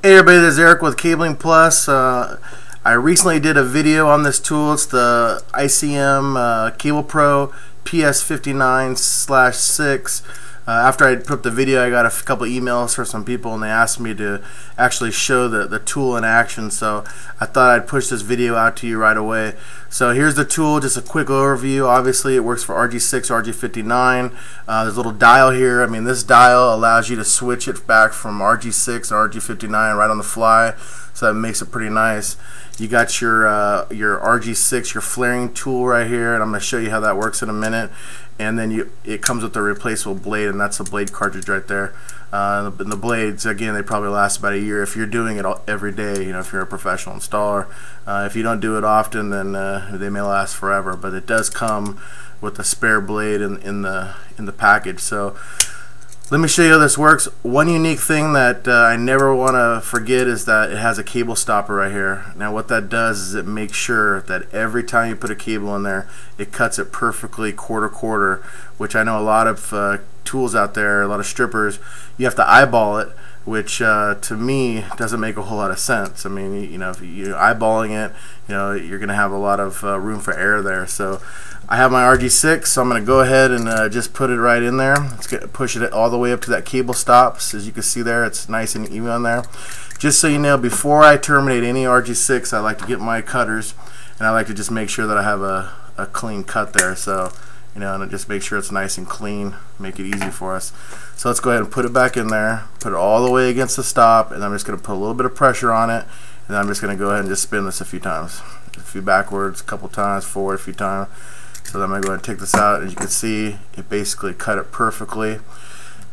Hey everybody, this is Eric with Cabling Plus. I recently did a video on this tool. It's the ICM Cable Pro PS59/6. After I put up the video, I got a couple emails from some people and they asked me to actually show the tool in action, so I thought I'd push this video out to you right away. So here's the tool, just a quick overview. Obviously it works for RG6, RG59. There's a little dial here. I mean, this dial allows you to switch it back from RG6 to RG59 right on the fly, so that makes it pretty nice. You got your RG6, your flaring tool right here, and I'm going to show you how that works in a minute. And then it comes with a replaceable blade, and that's a blade cartridge right there. And the blades, again, they probably last about a year if you're doing it every day. You know, if you're a professional installer. If you don't do it often, then they may last forever. But it does come with a spare blade in the package. So let me show you how this works. One unique thing that I never want to forget is that it has a cable stopper right here. Now what that does is it makes sure that every time you put a cable in there, it cuts it perfectly quarter, which I know a lot of tools out there, a lot of strippers, you have to eyeball it, which to me doesn't make a whole lot of sense. I mean, you know, if you're eyeballing it, you know, you're going to have a lot of room for error there. So I have my RG6, so I'm going to go ahead and just put it right in there. Let's push it all the way up to that cable stops. As you can see there, it's nice and even on there. Just so you know, before I terminate any RG6, I like to get my cutters, and I like to just make sure that I have a clean cut there. So, you know, and just make sure it's nice and clean, make it easy for us. So let's go ahead and put it back in there, put it all the way against the stop, and I'm just going to put a little bit of pressure on it, and then I'm just going to go ahead and just spin this a few times. A few backwards, a couple times, forward a few times. So then I'm going to go ahead and take this out. As you can see, it basically cut it perfectly.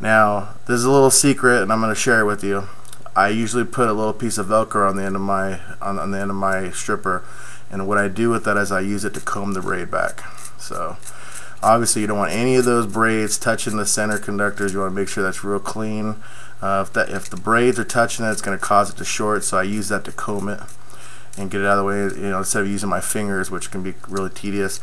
Now, this is a little secret, and I'm going to share it with you. I usually put a little piece of Velcro on the end of my stripper, and what I do with that is I use it to comb the braid back. So obviously you don't want any of those braids touching the center conductors. You want to make sure that's real clean. If the braids are touching it, it's going to cause it to short, so I use that to comb it and get it out of the way, you know, instead of using my fingers, which can be really tedious.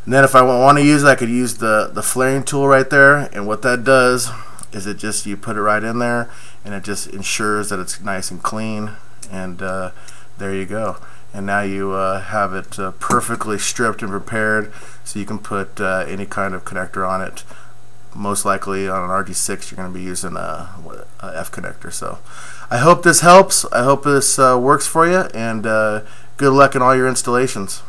And then if I want to use it, I could use the flaring tool right there, and what that does is it just, you put it right in there and it just ensures that it's nice and clean, and there you go. And now you have it perfectly stripped and prepared, so you can put any kind of connector on it. Most likely on an RG6 you're going to be using a F connector. So I hope this helps. I hope this works for you, and good luck in all your installations.